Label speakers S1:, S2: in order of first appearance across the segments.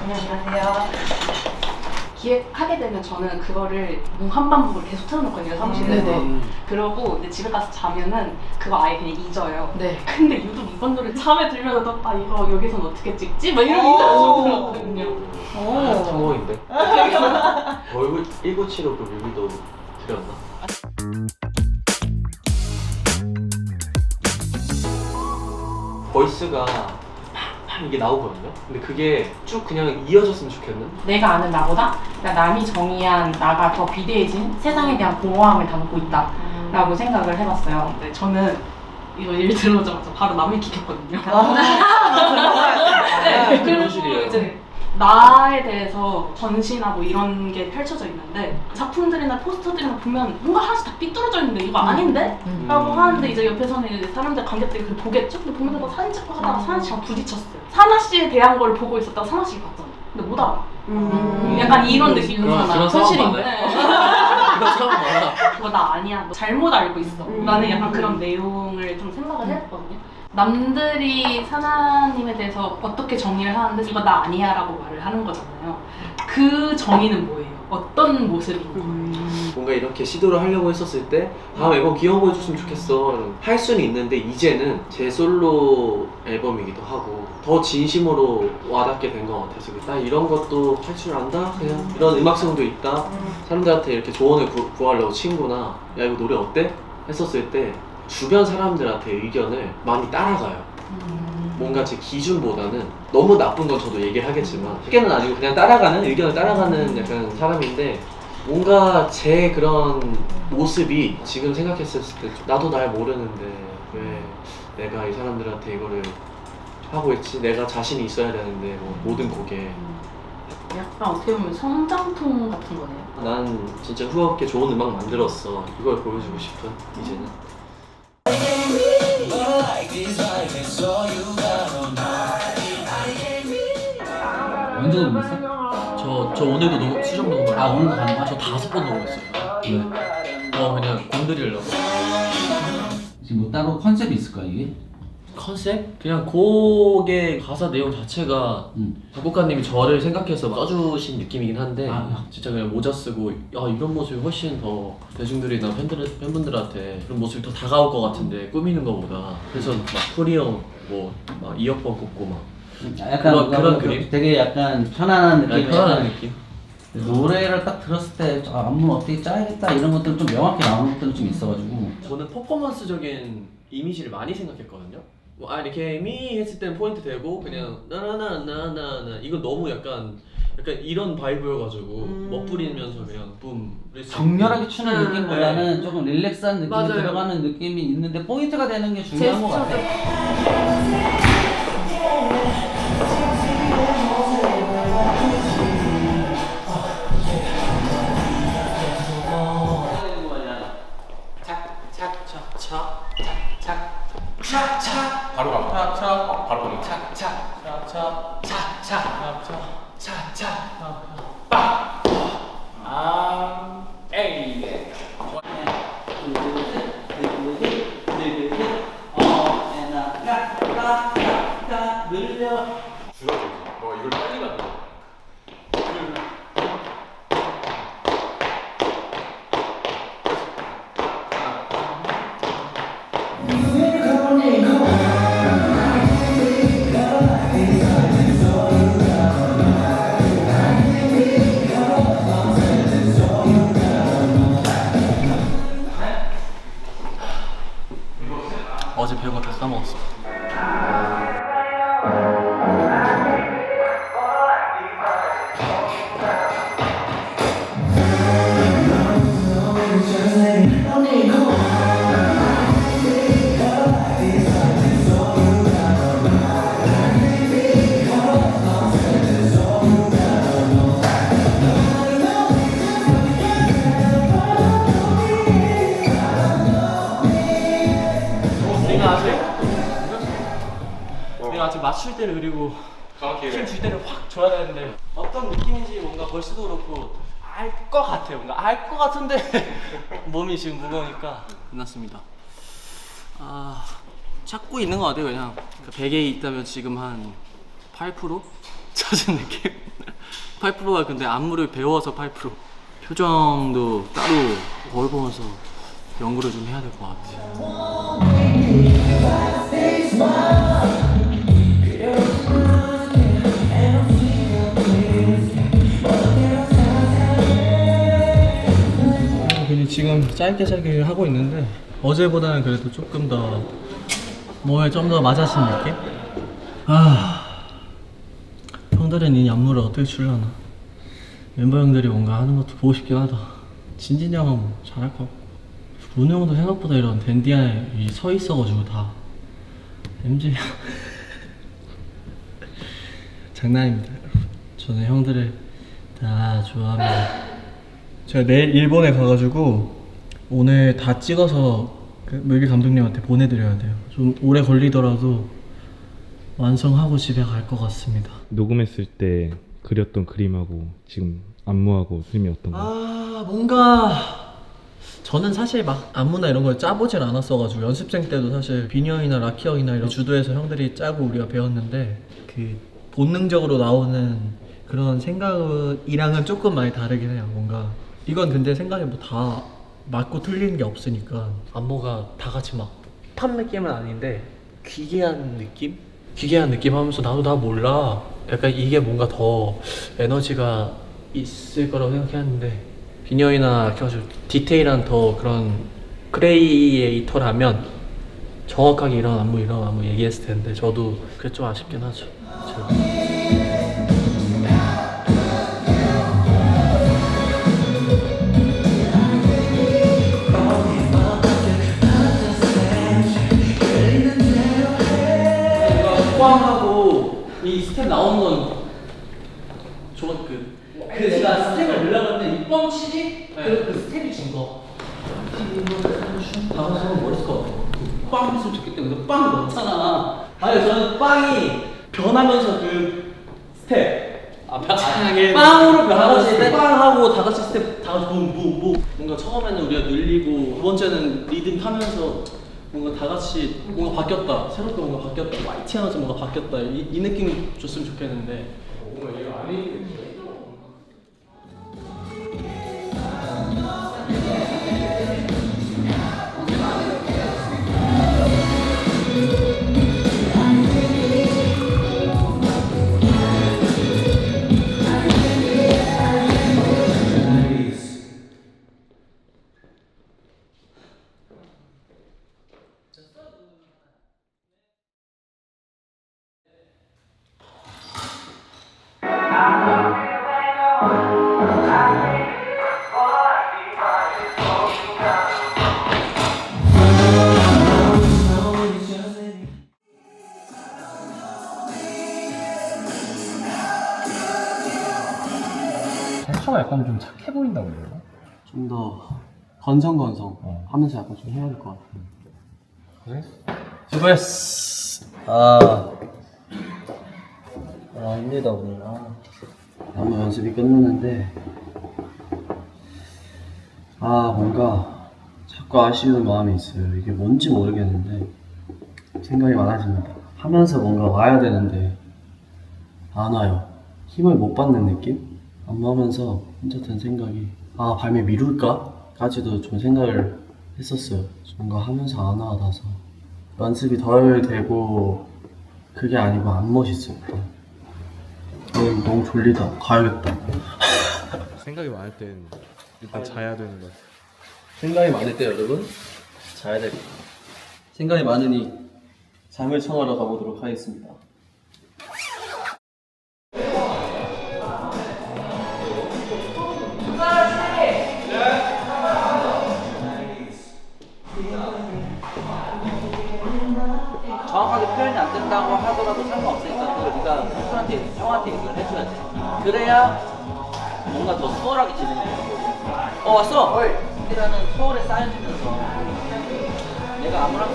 S1: 안녕하세요.
S2: 기획하게 되면 저는 그거를 무한반복으로 계속 틀어놓거든요, 사무실에서. 그러고 이제 집에 가서 자면은 그거 아예 그냥 잊어요.
S1: 네.
S2: 근데 유독 이번 노래 처음에 들으면서 아 이거 여기선 어떻게 찍지? 막 이런 생각이 들었거든요.
S3: 성공인데? 얼굴 1975 그 뮤비도 드렸나? 보이스가 팡팡 이게 나오거든요? 근데 그게 쭉 그냥 이어졌으면 좋겠는?
S1: 내가 아는 나보다 그러니까 남이 정의한 나가 더 비대해진 세상에 대한 공허함을 담고 있다라고 생각을 해봤어요.
S2: 네, 저는 이거 일 들어오자마자 바로 남의 킥했거든요. 네, 그리고
S3: 현실이에요.
S2: 이제 나에 대해서 전시나 이런 게 펼쳐져 있는데 작품들이나 포스터들이나 보면 뭔가 하나씩 다 삐뚤어져 있는데 이거 아닌데? 라고 하는데 이제 옆에서는 이제 사람들 관객들이 그걸 보겠죠? 근데 보면 막 사진 찍고 하다가 사나 씨랑 부딪혔어요. 사나 씨에 대한 걸 보고 있었다가 사나 씨가 봤잖아요. 근데 못 알아. 약간 이런 느낌이잖아요.
S3: 그런 상황
S2: 현실인데.
S3: 많아요? 그런 상황 많아.
S2: 그거 나 아니야. 너 잘못 알고 있어. 나는 약간 그런 내용을 좀 생각을 했거든요. 남들이 사나님에 대해서 어떻게 정의를 하는데 이거 나 아니야 라고 말을 하는 거잖아요. 그 정의는 뭐예요? 어떤 모습인 거예요?
S3: 뭔가 이렇게 시도를 하려고 했었을 때 다음 앨범 귀여운 거 해줬으면 좋겠어 할 수는 있는데 이제는 제 솔로 앨범이기도 하고 더 진심으로 와닿게 된 것 같아서 나 이런 것도 할 줄 안다? 그냥 이런 음악성도 있다? 사람들한테 이렇게 조언을 구하려고 친구나 야 이거 노래 어때? 했었을 때 주변 사람들한테 의견을 많이 따라가요. 뭔가 제 기준보다는 너무 나쁜 건 저도 얘기를 하겠지만 쉽게는 아니고 그냥 따라가는 의견을 따라가는 약간 사람인데 뭔가 제 그런 모습이 지금 생각했을 때 나도 날 모르는데 왜 내가 이 사람들한테 이거를 하고 있지? 내가 자신이 있어야 되는데 뭐 모든 곡에
S2: 약간 어떻게 보면 성장통 같은 거네요.
S3: 난 진짜 후회없게 좋은 음악 만들었어 이걸 보여주고 싶은 이제는
S4: 언제 녹음했어?
S5: 저 오늘도 수정 녹음을
S4: 아 오늘도 가는 거야?
S5: 저 5번 녹음했어요.
S4: 왜?
S5: 그냥 공들이려고.
S4: 지금 뭐 따로 컨셉이 있을 거야 이게?
S5: 컨셉? 그냥 곡의 가사 내용 자체가 작곡가님이 저를 생각해서 써주신 느낌이긴 한데 진짜 그냥 모자 쓰고 이런 모습이 훨씬 더 대중들이나 팬분들한테 그런 모습이 더 다가올 것 같은데 꾸미는 것보다 그래서 막 프리형 막 이어폰 꽂고 막
S4: 약간
S5: 그런 그림?
S4: 되게 약간 편안한 느낌.
S5: 편안한 느낌?
S4: 노래를 딱 들었을 때 안무 어떻게 짜야겠다 이런 것들은 좀 명확히 나오는 것들은 좀 있어가지고
S5: 저는 퍼포먼스적인 이미지를 많이 생각했거든요. 이렇게 미 했을 땐 포인트 되고 그냥 나나나나나나 이건 너무 약간 이런 바이브여가지고 멋부리면서 그냥 붐
S4: 격렬하게 추는 느낌보다는 조금 릴렉스한 느낌이
S2: 맞아요.
S4: 들어가는 느낌이 있는데 포인트가 되는 게 중요한 것 같아.
S6: 바로 가. 바로 가. 너 이걸 빨리 가는
S5: 어제 배운 거 다 까먹었어. 내가 아직 맞출 때를 그리고 힘 줄 때를 확 줘야 되는데 어떤 느낌인지 뭔가 벌써도 그렇고 알 것 같아요. 뭔가 알 것 같은데 몸이 지금 무거우니까 끝났습니다. 찾고 있는 것 같아요. 그냥 100에 있다면 지금 한 8% 찾은 느낌?
S3: 파이프로가 근데 안무를 배워서 파이프로 표정도 따로 거울 보면서 연구를 좀 해야 될 것 같아요.
S7: 그냥 지금 짧게 하고 있는데 어제보다는 그래도 조금 더 몸에 좀 더 맞아진 느낌? 형들은 이 안무를 어떻게 추려나. 멤버 형들이 뭔가 하는 것도 보고 싶긴 하다. 진진이 형은 뭐 잘할 것 같고 문우 형도 생각보다 이런 댄디안에 서 있어가지고 다 MJ 장난입니다 여러분. 저는 형들을 다 좋아합니다. 제가 내일 일본에 가가지고 오늘 다 찍어서 그 뮤비 감독님한테 보내드려야 돼요. 좀 오래 걸리더라도 완성하고 집에 갈 것 같습니다.
S8: 녹음했을 때 그렸던 그림하고 지금 안무하고 그림이 어떤가요?
S7: 뭔가 저는 사실 막 안무나 이런 걸 짜보질 않았어가지고 연습생 때도 사실 비니 형이나 라키 형이나 이런 주도해서 형들이 짜고 우리가 배웠는데 그 본능적으로 나오는 그런 생각이랑은 조금 많이 다르긴 해요. 뭔가 이건 근데 생각에 뭐 다 맞고 틀리는 게 없으니까 안무가 다 같이 막 팝 느낌은 아닌데 기괴한 느낌? 기괴한 느낌 하면서 나도 다 몰라. 약간 이게 뭔가 더 에너지가 있을 거라고 생각했는데 비니 형이나 켜가지고 디테일한 더 그런 크리에이터라면 정확하게 이런 안무 얘기했을 텐데 저도 그게 좀 아쉽긴 하죠. 포함하고 이 스텝 나오는 건 좋은 그 제가 스텝을 올라갔는데 이 뻥치지? 그 스텝이 준 거. 나가서 멋있을 것 같아. 빵 했으면 좋겠다. 근데 빵 넣잖아. 아니 저는 빵이 변하면서 그 스텝. 빵으로 변하면서 스텝. 빵하고 다 같이 스텝 다 같이 뭐 뭔가 처음에는 우리가 늘리고 두 번째는 리듬 타면서 뭔가 다 같이 뭔가 바뀌었다. 새롭게 뭔가 바뀌었다. YT하면서 뭔가 바뀌었다. 이 느낌이 줬으면 좋겠는데. 뭔가 얘가 안 해.
S8: 대처가 약간 좀 착해 보인다고 해야 되나?
S7: 좀 더 건성 하면서 약간 좀 해야 될 것 같아.
S8: 그래?
S7: 수고했어. 힘들다 오늘. 안무 연습이 끝났는데 뭔가 자꾸 아쉬운 마음이 있어요. 이게 뭔지 모르겠는데 생각이 많아집니다. 하면서 뭔가 와야 되는데 안 와요. 힘을 못 받는 느낌? 안무하면서 혼자 든 생각이 발매 미룰까? 까지도 좀 생각을 했었어요. 뭔가 하면서 안 와닿아서 연습이 덜 되고 그게 아니고 안 멋있을 때 너무 졸리다. 가야겠다.
S8: 생각이 많을 땐 일단 자야 되는 거.
S7: 생각이 많을 때 여러분 자야 될 거예요. 생각이 많으니 잠을 청하러 가보도록 하겠습니다.
S4: 정확하게 표현이 안 된다고 하더라도 상관없으니까 그걸 네가 팬들한테 형한테 얘기를 해줘야 돼. 그래야 뭔가 더 수월하게 진행이 되는 거지. 왔어! 이라는 서울에 쌓여지면서 내가 아무랑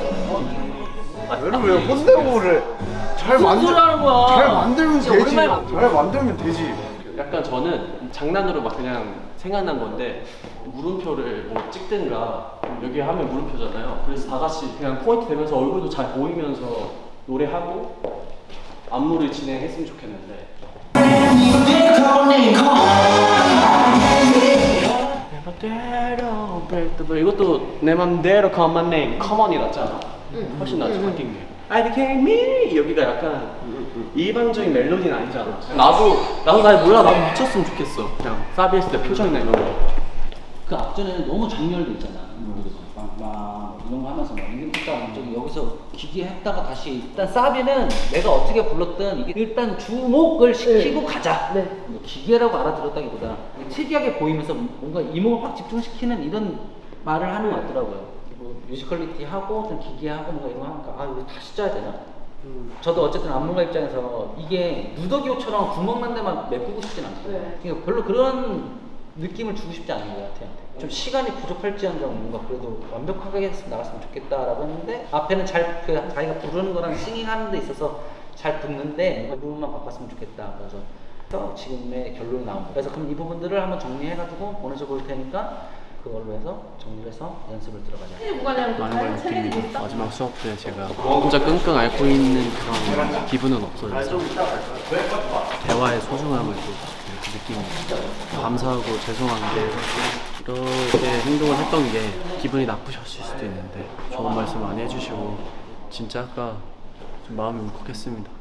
S9: 왜 혼내고를 잘
S4: 소리 하는 거야.
S9: 잘 만들면
S4: 진짜
S9: 되지.
S4: 오랜만에
S9: 잘 만들면 되지.
S3: 약간 저는 장난으로 막 그냥 생각난 건데 물음표를 뭐 찍든가 여기 하면 물음표잖아요. 그래서 다 같이 그냥 포인트 되면서 얼굴도 잘 보이면서 노래하고 안무를 진행했으면 좋겠는데 이것도 내 맘대로 Come on name, Come on이 낫잖아. 훨씬 낫죠, 바뀐 게. I became me 여기가 약간 일반적인 멜로디는 아니잖아. 나도 잘 몰라. 나도 미쳤으면 좋겠어. 그냥 사비 했을 때 표정이나 이런 거.
S4: 그 앞전에는 너무 정렬돼 있잖아. 막 이런 거 하면서 막 인생 듣다가 갑자기 여기서 기기했다가 다시 일단 사비는 내가 어떻게 불렀든 이게 일단 주목을 시키고 가자. 뭐 기계라고 알아들었다기보다 특이하게 보이면서 뭔가 이목을 확 집중시키는 이런 말을 하는 것 같더라고요. 뭐 뮤지컬리티 하고 좀 기계하고 뭔가 이런 거 하니까 아 이거 다시 짜야 되나? 저도 어쨌든 안무가 입장에서 이게 누더기호처럼 구멍 난 데만 메꾸고 싶진 않거든요. 그러니까 별로 그런 느낌을 주고 싶지 않은 것 같아요. 좀 시간이 부족할지언정 뭔가 그래도 완벽하게 나갔으면 좋겠다라고 했는데 앞에는 잘 자기가 부르는 거랑 싱잉하는 데 있어서 잘 듣는데 이 부분만 바꿨으면 좋겠다. 그래서 지금의 결론이 나온 거예요. 그래서 그럼 이 부분들을 한번 정리해가지고 보내줘 볼 테니까 그걸로 해서 정리를 해서 연습을 들어가자.
S3: 많은 걸 느낍니다. 마지막 수업 때 제가 혼자 끙끙 앓고 있는 그런 기분은 없어져서 대화의 소중함을 또 느낍니다. 감사하고 죄송한 게 이렇게 행동을 했던 게 기분이 나쁘셨을 수도 있는데 좋은 말씀 많이 해주시고 진짜 아까 좀 마음이 울컥했습니다.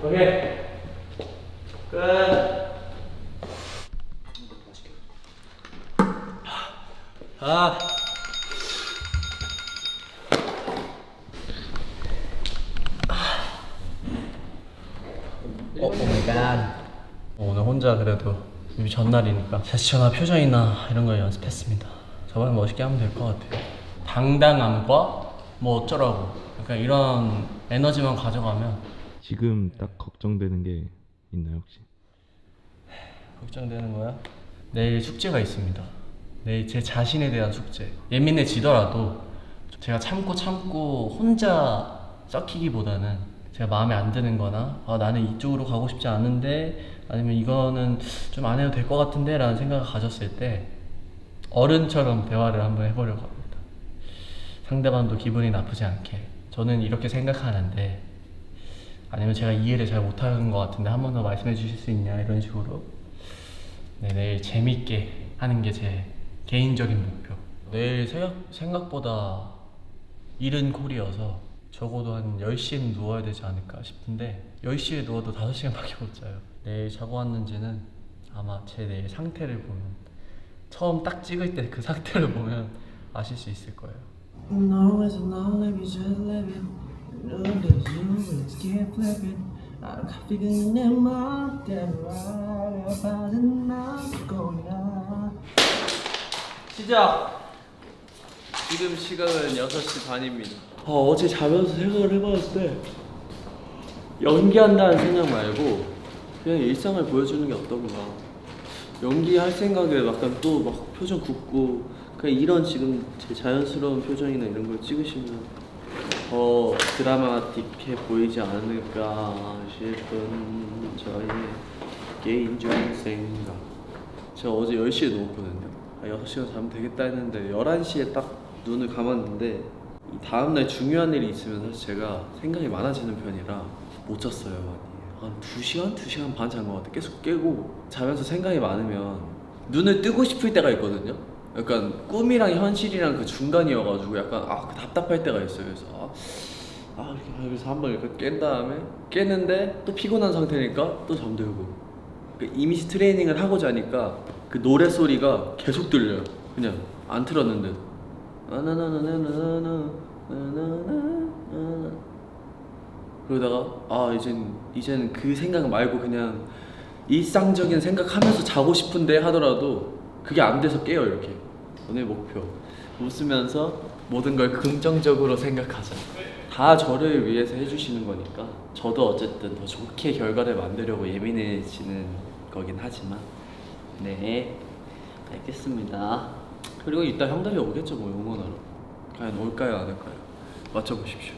S3: 오케이 끝.
S7: 오마이갓. 오늘 혼자 그래도 뮤비 전날이니까 제스처나 표정이나 이런 걸 연습했습니다. 저번에 멋있게 하면 될 것 같아요. 당당함과 뭐 어쩌라고 약간 이런 에너지만 가져가면.
S8: 지금 딱 걱정되는 게 있나요 혹시?
S7: 걱정되는 거야? 내일 숙제가 있습니다. 내일 제 자신에 대한 숙제. 예민해지더라도 제가 참고 혼자 썩히기보다는 제가 마음에 안 드는 거나 나는 이쪽으로 가고 싶지 않은데 아니면 이거는 좀 안 해도 될 것 같은데 라는 생각을 가졌을 때 어른처럼 대화를 한번 해보려고 합니다. 상대방도 기분이 나쁘지 않게 저는 이렇게 생각하는데 아니면 제가 이해를 잘 못하는 것 같은데 한 번 더 말씀해 주실 수 있냐 이런 식으로. 네, 내일 재밌게 하는 게 제 개인적인 목표. 내일 생각보다 이른 콜이어서 적어도 한 10시에는 누워야 되지 않을까 싶은데 10시에 누워도 5시간밖에 못 자요. 내일 자고 왔는지는 아마 제 내일 상태를 보면 처음 딱 찍을 때 그 상태를 보면 아실 수 있을 거예요.
S5: 시작! 지금 시각은 6시 반입니다. 어제 자면서 생각을 해봤을 때 연기한다는 생각 말고 그냥 일상을 보여주는 게 어떤가. 연기할 생각에 약간 또 막 표정 굳고 그냥 이런 지금 제 자연스러운 표정이나 이런 걸 찍으시면 더 드라마틱해 보이지 않을까 싶은 저의 개인적인 생각. 제가 어제 10시에 누웠거든요. 6시간 자면 되겠다 했는데 11시에 딱 눈을 감았는데 이 다음날 중요한 일이 있으면 사실 제가 생각이 많아지는 편이라 못 잤어요. 한 2시간? 2시간 반 잔 것 같아. 계속 깨고 자면서 생각이 많으면 눈을 뜨고 싶을 때가 있거든요. 약간 꿈이랑 현실이랑 그 중간이어가지고 약간 그 답답할 때가 있어요. 그래서 그래서 한번 이렇게 깬 다음에 깼는데 또 피곤한 상태니까 또 잠들고. 그러니까 이미지 트레이닝을 하고 자니까 그 노래 소리가 계속 들려요. 그냥 안 틀었는데. 그러다가 이제는 그 생각 말고 그냥 일상적인 생각하면서 자고 싶은데 하더라도 그게 안 돼서 깨요. 이렇게 오늘 목표 웃으면서 모든 걸 긍정적으로 생각하자. 다 저를 위해서 해주시는 거니까 저도 어쨌든 더 좋게 결과를 만들려고 예민해지는 거긴 하지만 네 알겠습니다. 그리고 이따 형들이 오겠죠 뭐 응원하러. 과연 올까요 안 올까요? 맞춰보십시오.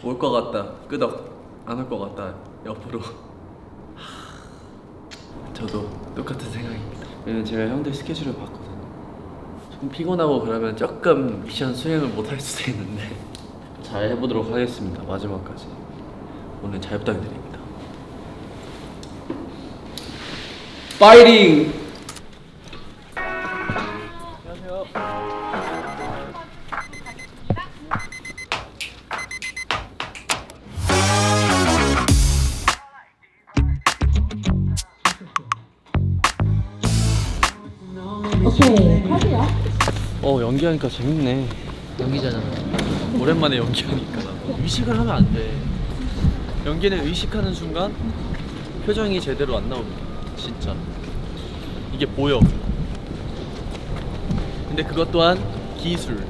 S5: 올 것 같다 끄덕, 안 올 것 같다 옆으로. 저도 똑같은 생각입니다. 왜냐면 제가 형들 스케줄을 봤거든요. 좀 피곤하고 그러면 조금 미션 수행을 못 할 수도 있는데 잘 해보도록 하겠습니다. 마지막까지 오늘 잘 부탁드립니다. 파이팅! 연기하니까 재밌네.
S7: 연기자잖아.
S5: 오랜만에 연기하니까 의식을 하면 안 돼. 연기는 의식하는 순간 표정이 제대로 안 나옵니다. 진짜 이게 보여. 근데 그것 또한 기술.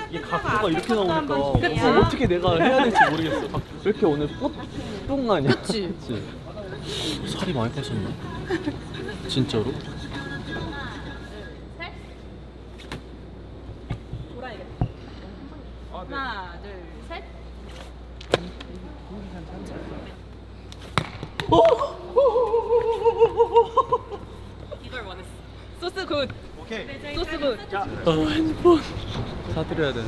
S5: 이게 각도가 이렇게 나오니까 어떻게 내가 해야 될지 모르겠어. 왜 이렇게 오늘 뽀뚱하냐? 그치? 살이 많이 빠졌나? 진짜로?
S10: 하나, 둘, 셋. 이걸 원했어. 소스 굿. 오케이. 소스 굿.
S5: 핸드폰 사드려야 돼.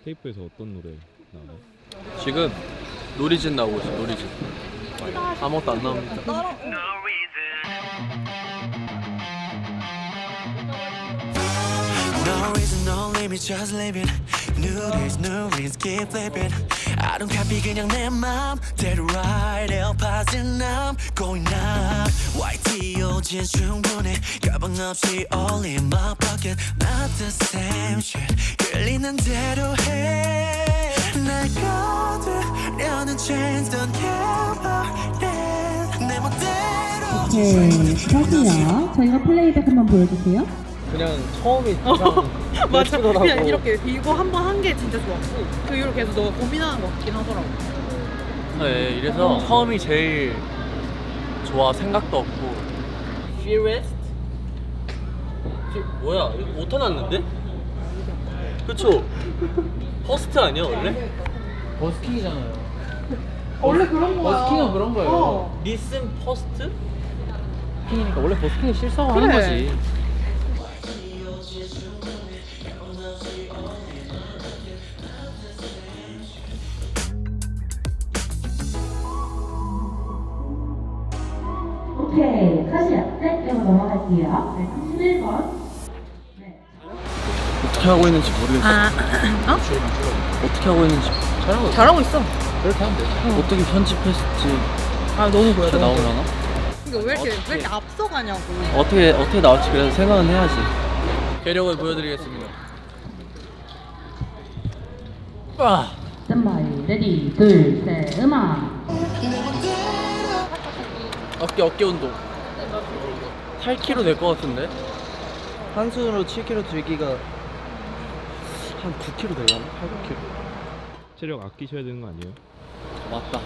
S8: 테이프에서 어떤 노래 나와요?
S5: 지금 노리진 나오고 있어. 노리진. 아무것도 안 나옵니다.
S11: No reason, no limit, just living. New days, new dreams, keep flipping. I don't copy 그냥 내 맘대로 ride passing I'm going up. YTO진 충분해. 가방 없이 all in my pocket. Not the same shit. 끌리는 대로 해. 날 거두려는 chains don't care about it. 내 멋대로.
S12: 오케이, 다시요. 저희가 플레이백 한번 보여주세요.
S7: 그냥 처음이 가장
S10: 맞아.
S7: 예쁘더라고.
S10: 그냥 이렇게 이거 한 번 한 게 진짜 좋았고 그 이후로 계속 너가 고민하는 것 같긴 하더라고.
S5: 네, 이래서 처음이 제일 좋아. 생각도 없고.
S7: Fearless? 뭐야? 이거 못 해놨는데? 그쵸? 퍼스트 아니야 원래? 버스킹이잖아요.
S2: 원래 그런 거야.
S7: 버스킹은 그런 거예요.
S2: 어.
S7: 리슨 퍼스트? 버스킹이니까 원래 버스킹이 실수하고 하는
S2: 그래.
S7: 거지.
S12: 오케이, 카시야. 네, 이거 넘어갈게요. 네, 11번. 네.
S5: 어떻게 하고 있는지 모르겠어. 어떻게 하고 있는지.
S10: 잘하고 있어.
S7: 그렇게 하면 되지.
S5: 어떻게 편집했을지
S10: 너무 보여.
S5: 나오려나?
S10: 이거 왜 이렇게 앞서가냐고.
S5: 어떻게 나올지 그래도 생각은 해야지. 계력을 보여드리겠습니다.
S12: 스탠바이, 레디, 둘, 셋, 음악.
S5: 어깨 운동. 8kg 될 것 같은데? 한 손으로 7kg 들기가 한 9kg 되려나? 8, 9kg.
S8: 체력 아끼셔야 되는 거 아니에요?
S5: 맞다.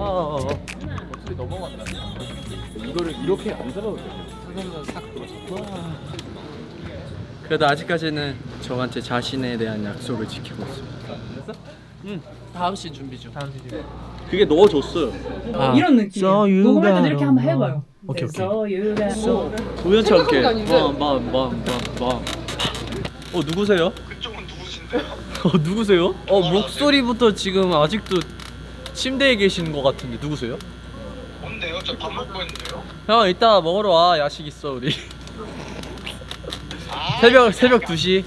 S6: 어떻게 넘어갔나? 이거를 이렇게 안 잡아도 돼. 상상을 싹 들어서.
S5: 그래도 아직까지는 저한테 자신에 대한 약속을 지키고 있습니다. 다음 씬 준비 중.
S3: 그게 넣어줬어요.
S10: 이런 느낌. 녹음할 때도 이렇게 한번 해봐요.
S7: 오케이.
S10: 저유가
S3: 우연치 않게.
S5: 빰빰빰빰빰. 누구세요?
S9: 그쪽은 누구신데요?
S5: 누구세요? 목소리부터 지금 아직도 침대에 계신 것 같은데 누구세요?
S9: 뭔데요? 저 밥 먹고 있는데요?
S5: 형 이따 먹으러 와. 야식 있어 우리. 새벽 2시.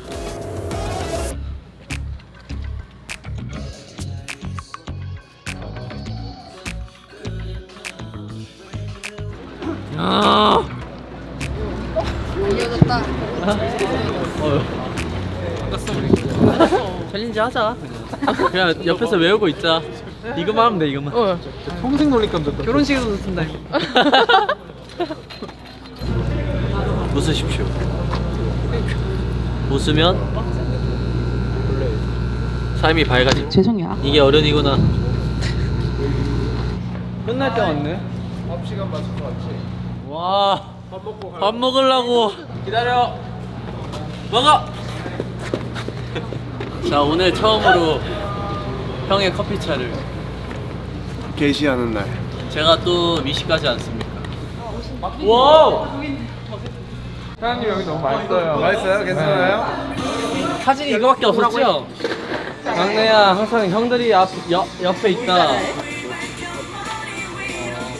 S10: 이어졌다.
S5: 끝났어 우리. 챌린지 하자. 그냥 옆에서 외우고 있자. 이거만 하면 돼 이거만.
S3: 평생 놀릴감 졌다.
S5: 결혼식에서 쓴다. 웃으십시오. 웃으면 삶이 밝아집니다.
S10: 죄송해요.
S5: 이게 어른이구나. 끝날 때 왔네.
S9: 밥 시간 맞춰서 왔지.
S5: 와.
S9: 밥 먹고
S5: 밥 먹으려고. 기다려. 먹어. 자 오늘 처음으로 형의 커피차를
S9: 게시하는 날.
S5: 제가 또 미식가지 않습니까? 와우.
S6: 사장님 여기 너무 맛있어요.
S9: 맛있어요? 괜찮아요?
S5: 사진이 이거밖에 없었죠? 막내야 항상 형들이 옆에 있다.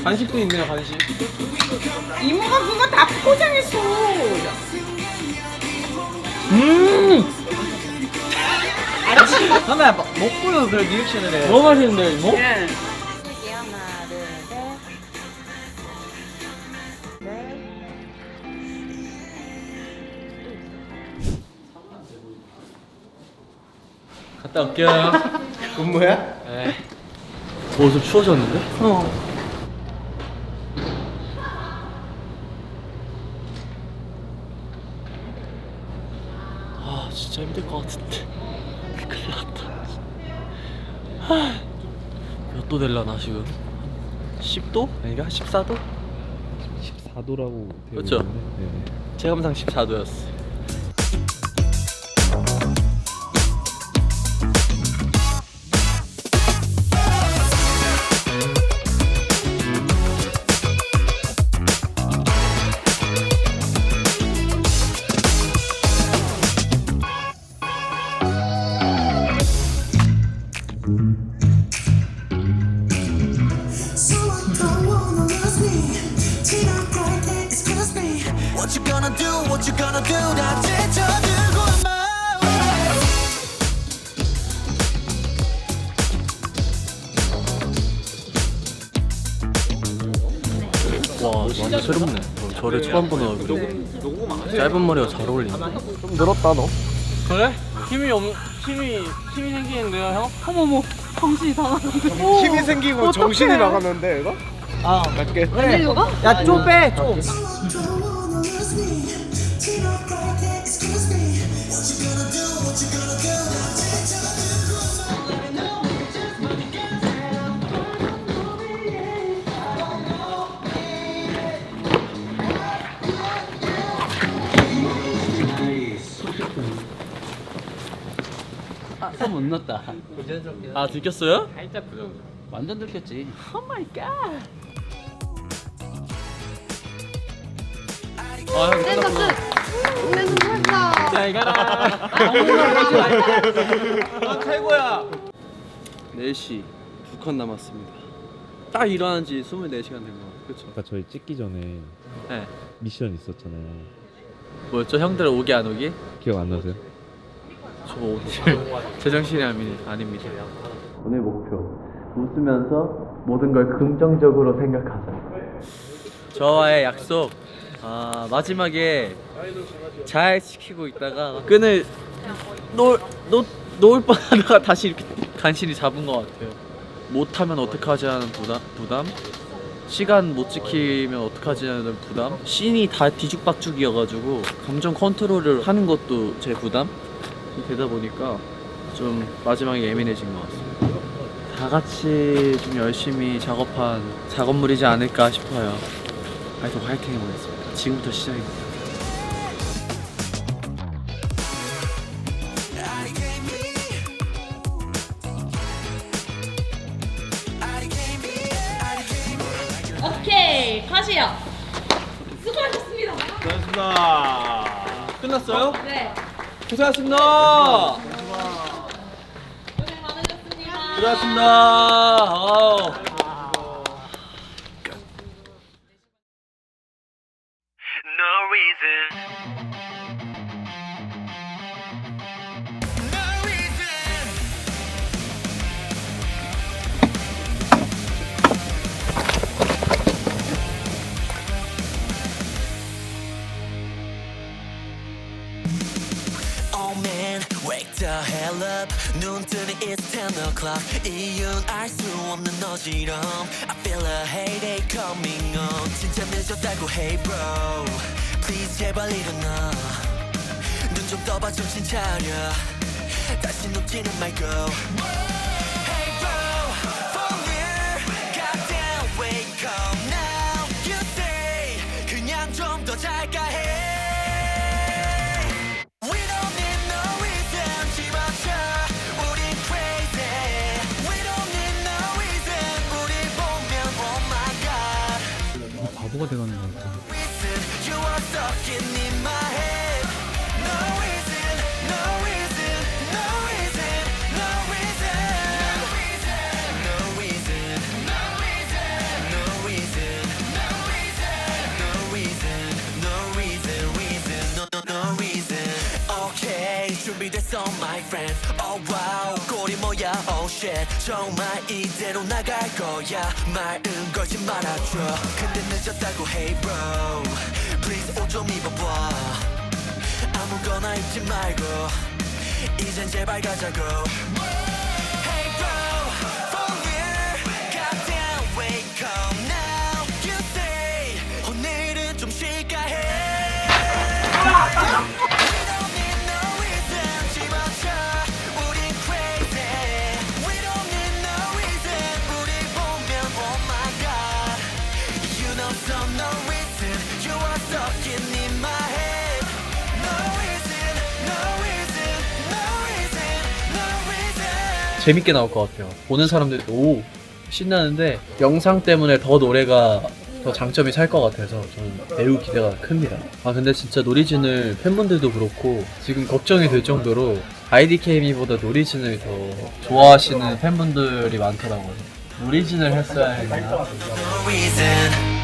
S5: 간식도 있네요 간식.
S10: 이모가 그거 다 포장했어.
S7: 하나 먹고요 그래 리액션을 해.
S5: 너무 맛있는데 이모?
S10: 하나, 둘,
S5: 갔다 올게요.
S9: 근무야?
S5: 네. 좀 추워졌는데? 진짜 힘들 것 같은데. 큰일 났다. 몇 도 될라나 지금? 10도? 아닌가? 14도?
S8: 14도라고 되어
S5: 그렇죠?
S8: 있는데, 네.
S5: 체감상 14도였어.
S11: What you gonna do? What you gonna do? 다 제쳐들고
S5: 와 완전 새롭네. 저를 처음 보는 얼굴이. 짧은 머리가 잘 어울린다.
S3: 좀 늘었다 너.
S5: 그래? 힘이 생기는데요 형? 어머머 정신이 다 나갔는데.
S9: 힘이 생기고 정신이 나갔는데 이거? 갈게.
S10: 그래.
S7: 야 좀 빼. 좀.
S4: 손 못 넣었다.
S5: 아 들켰어요?
S4: 살짝 부정. 완전 들켰지.
S5: 오 마이 갓. 아 형 끝났구나. 잘 가라.
S3: 최고야. 4시 2컷 남았습니다. 딱 일어난 지 24시간 된 거. 그렇죠?
S8: 아까 저희 찍기 전에
S5: 네.
S8: 미션 있었잖아요.
S5: 뭐였죠? 형들 오기 안 오기?
S8: 기억 안 나세요?
S5: 저 오늘 제정신이 아닙니다. 오늘 목표 웃으면서 모든 걸 긍정적으로 생각하자. 저와의 약속. 마지막에 잘 지키고 있다가 끈을 놓을 뻔하다가 다시 이렇게 간신히 잡은 것 같아요. 못하면 어떡하지 하는 부담, 시간 못 지키면 어떡하지 하는 부담, 씬이 다 뒤죽박죽이어가지고 감정 컨트롤을 하는 것도 제 부담 되다 보니까 좀 마지막에 예민해진 것 같습니다. 다 같이 좀 열심히 작업한 작업물이지 않을까 싶어요. 하여튼 화이팅 해보겠습니다. 지금부터 시작입니다.
S10: 컷이요. 수고하셨습니다.
S7: 고생하셨습니다. 끝났어요?
S10: 네.
S7: 고생하셨습니다.
S10: 고생 많으셨습니다.
S7: 고생하셨습니다. 아우.
S11: No reason. No reason. Oh man, wake the hell up. 눈 뜨니 it's 10 o'clock. 이유는 알 수 없는 어지럼. I feel a heyday coming on. 진짜 늦었다고 hey bro. Please 제발 일어나. 눈 좀 떠봐 정신 차려. 다시 눕지는 말고. Hey bro, for real. Goddamn, wake up now. You say 그냥 좀 더 잘까 해. We don't need no reason. 집어쳐. 우린 crazy. We don't need no reason. 우리 보면 oh my god.
S7: 바보가 돼가는 것 같아.
S11: Reason. You are stuck in my head. No reason. No reason. No reason. No reason. No reason. No reason. No reason. No reason. No reason. Reason. No reason. Okay, 준비됐어 my friend. Oh wow, 꼴이 뭐야 oh shit. 정말 이대로 나갈 거야. 말은 걸지 말아줘. 근데 늦었다고 hey bro. Please 옷 좀 입어봐. 아무거나 입지 말고 이젠 제발 가자고. Hey bro, for real. Goddamn, wake up now. You say 오늘은 좀 쉴까 해. We don't need no reason. 집어쳐. 우린 crazy. We don't need no reason. 우리 보면 oh my god. You know some no reason. You are stuck in my head. No reason. No reason. No reason. No reason.
S7: 재밌게 나올 것 같아요. 보는 사람들도 오 신나는데 영상 때문에 더 노래가 더 장점이 살 것 같아서 저는 매우 기대가 큽니다. 아 근데 진짜 노리진을 팬분들도 그렇고 지금 걱정이 될 정도로 IDKB보다 노리진을 더 좋아하시는 팬분들이 많더라고요. 노리진을 했어야 했나?
S11: No reason.